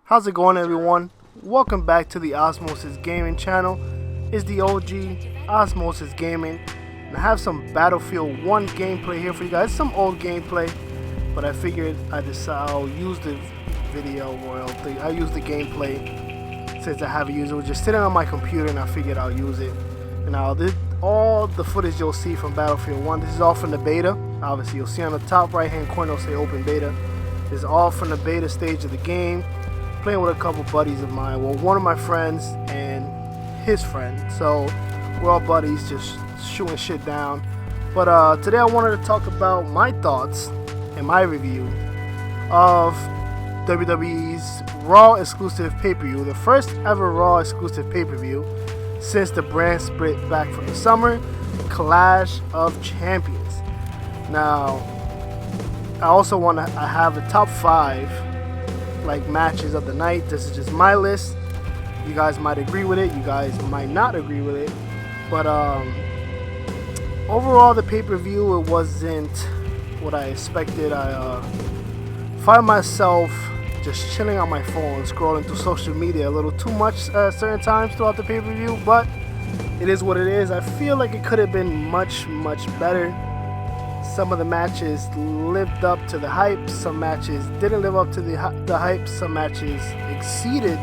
How's it going, everyone? Welcome back to the Osmosis Gaming channel. It's the OG Osmosis Gaming, and I have some Battlefield 1 gameplay here for you guys. Some old gameplay, but I figured I'll use the video, or I'll use the gameplay since I haven't used it. It was just sitting on my computer, and I figured I'll use it. And all the footage you'll see from Battlefield 1, this is all from the beta. Obviously, you'll see on the top right hand corner, it'll say open beta. This is all from the beta stage of the game. Playing with a couple buddies of mine. Well, one of my friends and his friend. So we're all buddies, just shooting shit down. But today I wanted to talk about my thoughts and my review of WWE's Raw exclusive pay-per-view, the first ever Raw exclusive pay-per-view since the brand split back from the summer, Clash of Champions. Now, I have a top 5 matches of the night. This is just my list. You guys might agree with it, you guys might not agree with it, but overall the pay-per-view, it wasn't what I expected. I find myself just chilling on my phone, scrolling through social media a little too much at certain times throughout the pay-per-view, but it is what it is. I feel like it could have been much better. Some of the matches lived up to the hype, some matches didn't live up to the hype, some matches exceeded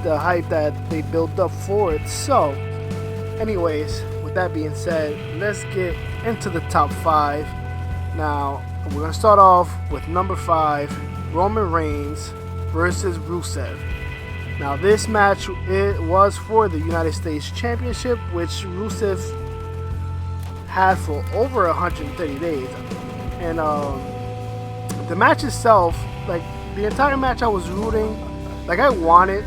the hype that they built up for it. So, anyways, with that being said, let's get into the top 5. Now, we're going to start off with number 5, Roman Reigns versus Rusev. Now, this match, it was for the United States Championship, which Rusev had for over 130 days. And the match itself, the entire match, I was rooting, I wanted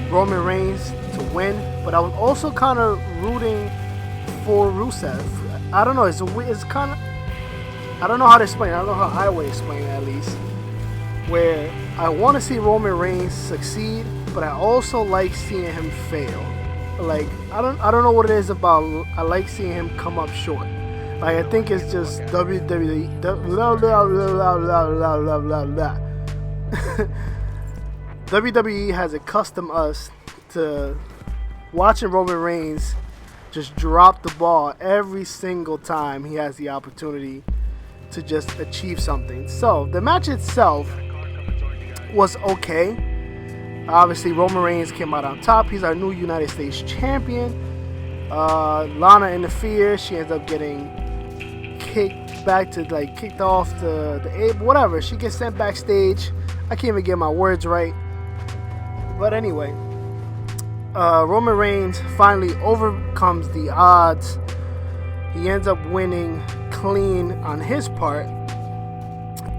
Roman Reigns to win, but I was also kind of rooting for Rusev. I don't know, it's kind of, I don't know how to explain it. I don't know how I would explain it, at least, where I want to see Roman Reigns succeed, but I also like seeing him fail. I don't know what it is about. I like seeing him come up short. I think it's just WWE. WWE has accustomed us to watching Roman Reigns just drop the ball every single time he has the opportunity to just achieve something. So the match itself was okay. Obviously, Roman Reigns came out on top. He's our new United States champion. Lana interferes. She ends up getting kicked off the apron, whatever. She gets sent backstage. I can't even get my words right. But anyway, Roman Reigns finally overcomes the odds. He ends up winning clean on his part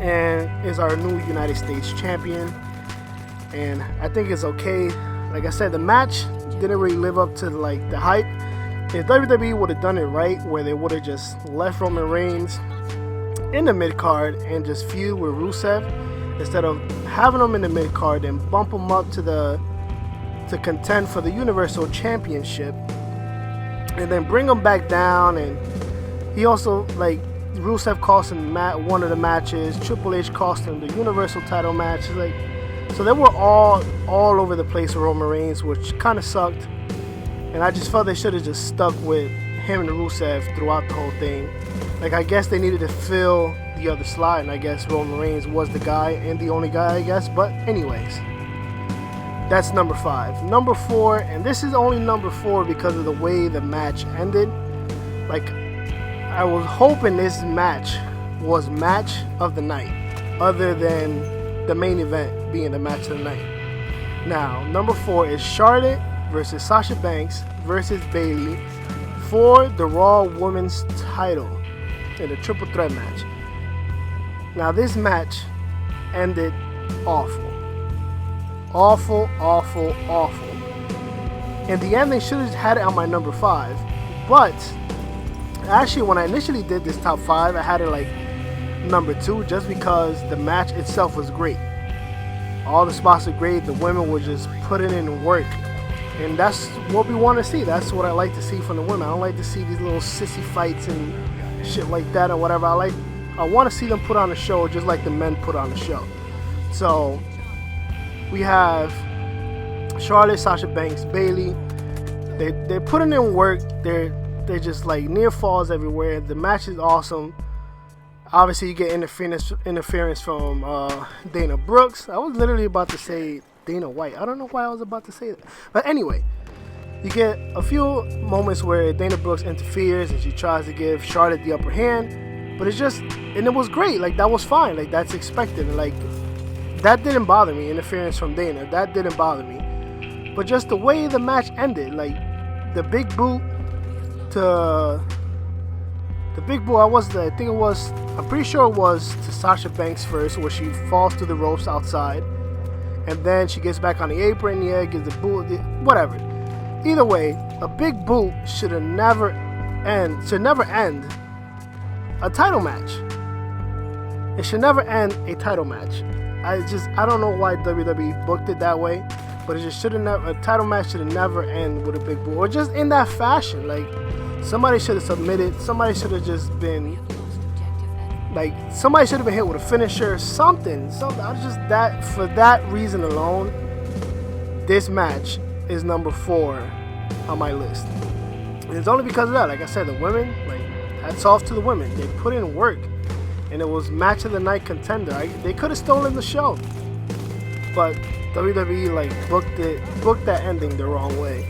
and is our new United States champion. And I think it's okay. Like I said, the match didn't really live up to the hype. If WWE would have done it right, where they would have just left Roman Reigns in the mid card and just feud with Rusev, instead of having him in the mid card and bump him up to contend for the Universal Championship, and then bring him back down. And he also, Rusev cost him one of the matches. Triple H cost him the Universal title match. So they were all over the place with Roman Reigns, which kind of sucked. And I just felt they should have just stuck with him and Rusev throughout the whole thing. I guess they needed to fill the other slot, and I guess Roman Reigns was the guy and the only guy, I guess. But anyways, that's number 5. Number 4, and this is only number 4 because of the way the match ended. I was hoping this match was match of the night, other than the main event being the match of the night. Now, number 4 is Charlotte versus Sasha Banks versus Bayley for the Raw Women's title in a triple threat match. Now, this match ended awful. Awful. In the end, they should have had it on my number 5. But actually, when I initially did this top 5, I had it number 2, just because the match itself was great. All the spots were great. The women were just putting in work, and that's what we want to see. That's what I like to see from the women. I don't like to see these little sissy fights and shit like that or whatever. I want to see them put on a show just like the men put on a show. So we have Charlotte, Sasha Banks, Bayley. They're putting in work. They're just like near falls everywhere. The match is awesome. Obviously, you get interference from Dana Brooks. I was literally about to say Dana White. I don't know why I was about to say that. But anyway, you get a few moments where Dana Brooks interferes and she tries to give Charlotte the upper hand. But it's just, and it was great. Like, that was fine. Like, that's expected. Like, that didn't bother me. Interference from Dana. That didn't bother me. But just the way the match ended. Like, the big boot to... I'm pretty sure it was to Sasha Banks first, where she falls through the ropes outside. And then she gets back on the apron, gives the boot, whatever. Either way, a big boot should never end a title match. It should never end a title match. I don't know why WWE booked it that way, but a title match should have never end with a big boot, or just in that fashion. Like, somebody should have submitted. Somebody should have just been somebody should have been hit with a finisher, something. I just that for that reason alone, this match is number 4 on my list. And it's only because of that. Like I said, the women, like, hats off to the women. They put in work, and it was match of the night contender. They could have stolen the show, but WWE booked that ending the wrong way,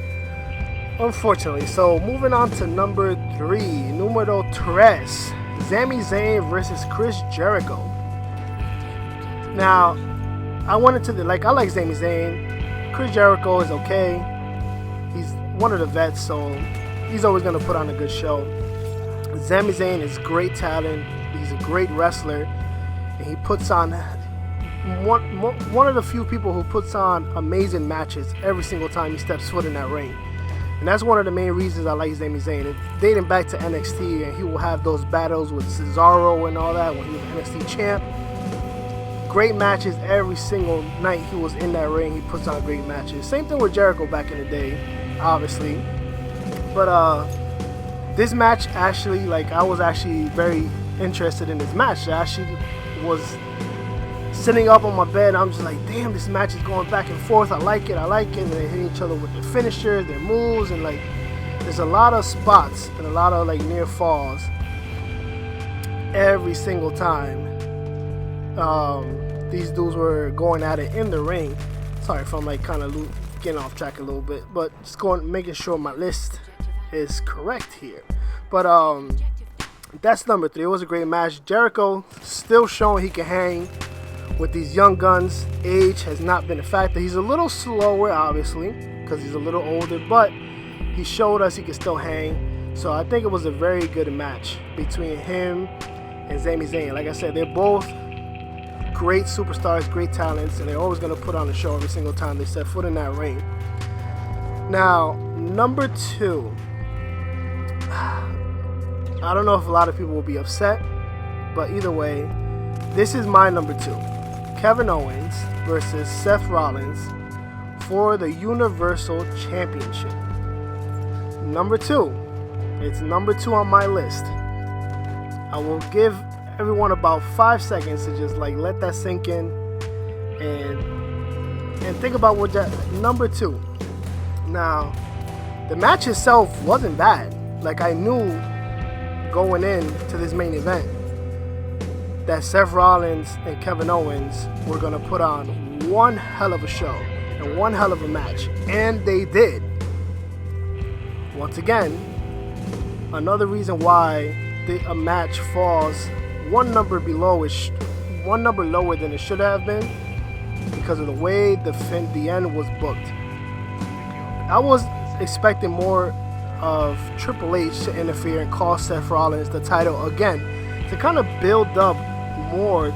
unfortunately. So moving on to number 3, numero 3. Sami Zayn versus Chris Jericho. Now, I like Sami Zayn. Chris Jericho is okay. He's one of the vets, so he's always going to put on a good show. Sami Zayn is great talent. He's a great wrestler. And he puts on one of the few people who puts on amazing matches every single time he steps foot in that ring. And that's one of the main reasons I like Sami Zayn. Dating back to NXT, and he will have those battles with Cesaro and all that when he was NXT champ. Great matches every single night he was in that ring. He puts on great matches. Same thing with Jericho back in the day, obviously. But this match actually, I was actually very interested in this match. I actually was sitting up on my bed, I'm just like, damn, this match is going back and forth. I like it. And they hit each other with their finishers, their moves, and there's a lot of spots and a lot of near falls every single time these dudes were going at it in the ring. Sorry if I'm kind of getting off track a little bit, but just making sure my list is correct here. But that's number 3. It was a great match. Jericho still showing he can hang with these young guns. Age has not been a factor. He's a little slower, obviously, because he's a little older, but he showed us he can still hang. So I think it was a very good match between him and Sami Zayn. Like I said, they're both great superstars, great talents, and they're always going to put on a show every single time they set foot in that ring. Now, number 2. I don't know if a lot of people will be upset, but either way, this is my number 2. Kevin Owens versus Seth Rollins for the Universal Championship. Number 2. It's number 2 on my list. I will give everyone about 5 seconds to just let that sink in and think about what that number 2. Now, the match itself wasn't bad. I knew going into this main event that Seth Rollins and Kevin Owens were going to put on one hell of a show and one hell of a match. And they did. Once again, another reason why a match falls one number lower than it should have been, because of the way the end was booked. I was expecting more of Triple H to interfere and cost Seth Rollins the title again, to kind of build up more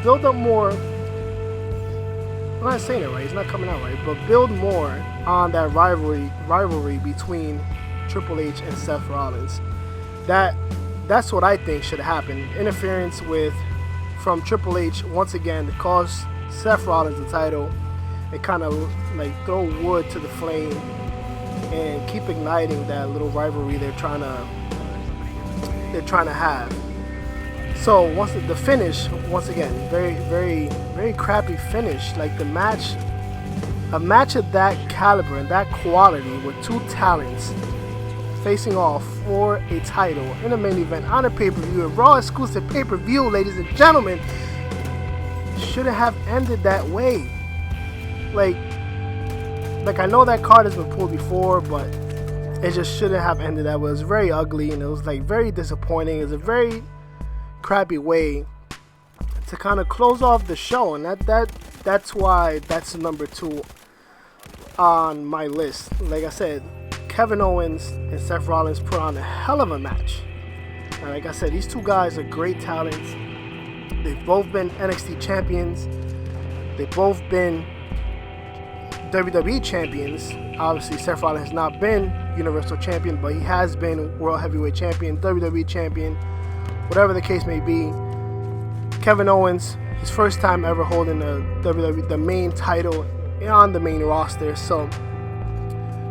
build up more. I'm not saying it right, it's not coming out right, but build more on that rivalry between Triple H and Seth Rollins. That's what I think should have happened. Interference from Triple H once again to cost Seth Rollins the title and kind of throw wood to the flame and keep igniting that little rivalry they're trying to have. So once the finish, once again, very crappy finish. Like a match of that caliber and that quality with two talents facing off for a title in a main event on a pay-per-view, a Raw exclusive pay-per-view, ladies and gentlemen, shouldn't have ended that way. Like I know that card has been pulled before, but it just shouldn't have ended that way. It was very ugly, and it was like very disappointing. It was a very crappy way to kind of close off the show, and that's why that's number 2 on my list. Like I said, Kevin Owens and Seth Rollins put on a hell of a match. And like I said, these two guys are great talents. They've both been NXT champions. They've both been WWE champions. Obviously, Seth Rollins has not been Universal Champion, but he has been World Heavyweight Champion, WWE Champion, whatever the case may be. Kevin Owens, his first time ever holding the main title on the main roster. So,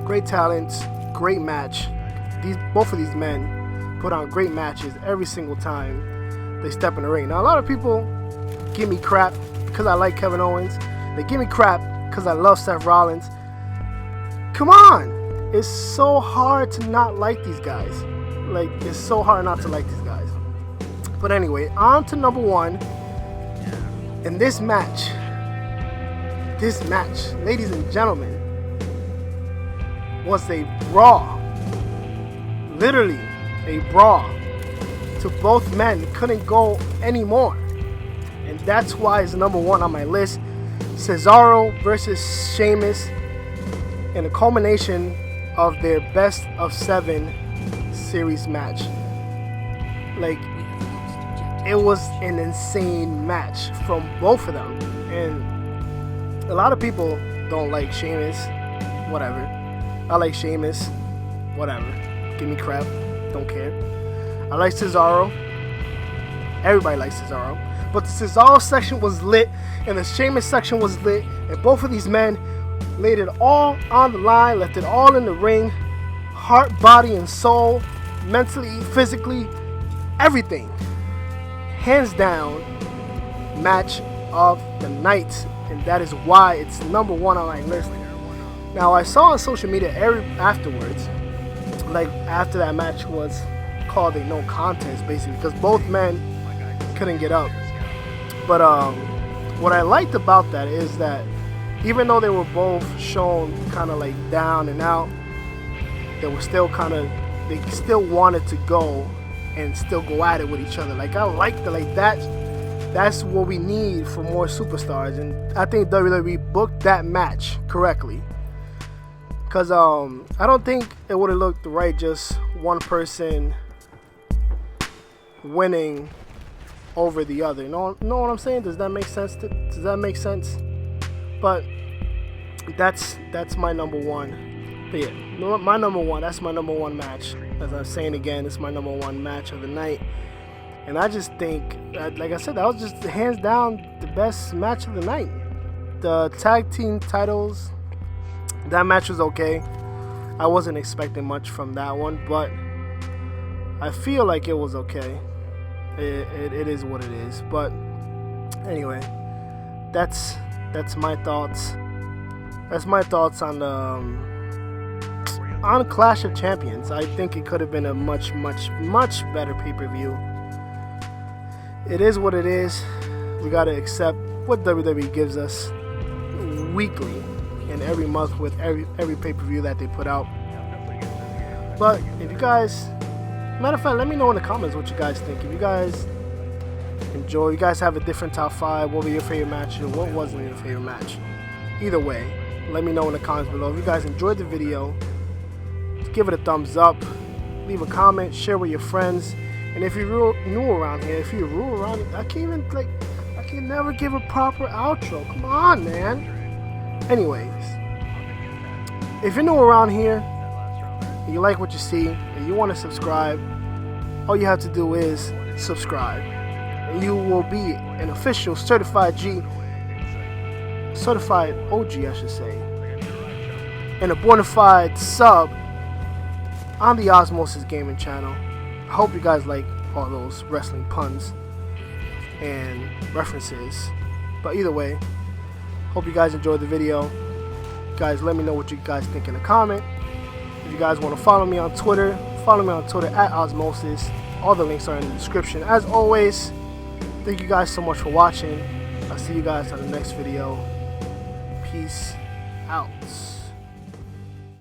great talents, great match. Both of these men put on great matches every single time they step in the ring. Now, a lot of people give me crap because I like Kevin Owens. They give me crap because I love Seth Rollins. Come on! It's so hard to not like these guys. Like, it's so hard not to like these guys. But anyway, on to number 1. And this match, ladies and gentlemen, was a brawl. Literally, a brawl. To both men, couldn't go anymore. And that's why it's number 1 on my list. Cesaro versus Sheamus in a culmination of their best of 7 series match. Like, it was an insane match from both of them. And a lot of people don't like Sheamus. Whatever. I like Sheamus. Whatever. Give me crap. Don't care. I like Cesaro. Everybody likes Cesaro. But the Cesaro section was lit, and the Sheamus section was lit, and both of these men laid it all on the line, left it all in the ring, heart, body, and soul, mentally, physically, everything. Hands down, match of the night, and that is why it's number 1 on my list. Now, I saw on social media afterwards, like after that match was called a no contest, basically, because both men couldn't get up. But what I liked about that is that even though they were both shown kind of like down and out, they still wanted to go and still go at it with each other. Like, I like that. That's what we need for more superstars, and I think WWE booked that match correctly. Cause I don't think it would have looked right just one person winning over the other. You know what I'm saying? Does that make sense? Does that make sense? But that's my number 1. But yeah, my number 1. That's my number 1 match. As I'm saying again, it's my number 1 match of the night. And I just think, like I said, that was just hands down the best match of the night. The tag team titles, that match was okay. I wasn't expecting much from that one, but I feel like it was okay. It is what it is. But anyway, that's my thoughts. That's my thoughts on Clash of Champions. I think it could have been a much better pay-per-view. It is what it is. We gotta accept what WWE gives us weekly and every month with every pay-per-view that they put out. But if you guys, matter of fact, let me know in the comments what you guys think. If you guys enjoy, you guys have a different top 5, what were your favorite matches and what wasn't your favorite match? Either way, let me know in the comments below. If you guys enjoyed the video, give it a thumbs up, leave a comment, share with your friends. And if you're new around here, I can never give a proper outro. Come on, man. Anyways, if you're new around here, and you like what you see, and you want to subscribe, all you have to do is subscribe. And you will be an official certified OG, I should say, and a bona fide sub on the Osmosis Gaming channel. I hope you guys like all those wrestling puns. and references. But either way, hope you guys enjoyed the video. Guys, let me know what you guys think in the comment. If you guys want to follow me on Twitter, follow me on Twitter at Osmosis. All the links are in the description. As always, thank you guys so much for watching. I'll see you guys on the next video. Peace out.